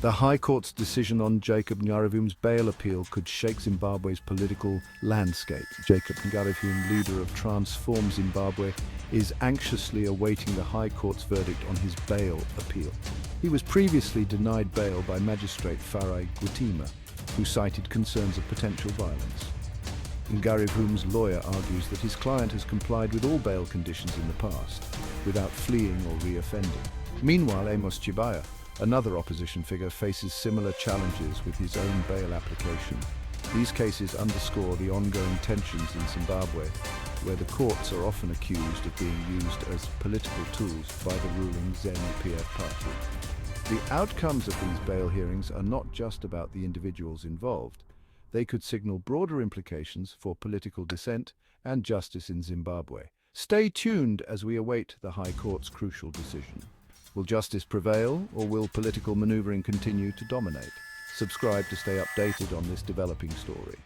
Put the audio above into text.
The High Court's decision on Jacob Ngarivhume's bail appeal could shake Zimbabwe's political landscape. Jacob Ngarivhume, leader of Transform Zimbabwe, is anxiously awaiting the High Court's verdict on his bail appeal. He was previously denied bail by Magistrate Farai Gutima, who cited concerns of potential violence. Ngarivhume's lawyer argues that his client has complied with all bail conditions in the past, without fleeing or re-offending. Meanwhile, Amos Chibaya, another opposition figure, faces similar challenges with his own bail application. These cases underscore the ongoing tensions in Zimbabwe, where the courts are often accused of being used as political tools by the ruling ZANU-PF party. The outcomes of these bail hearings are not just about the individuals involved. They could signal broader implications for political dissent and justice in Zimbabwe. Stay tuned as we await the High Court's crucial decision. Will justice prevail, or will political maneuvering continue to dominate? Subscribe to stay updated on this developing story.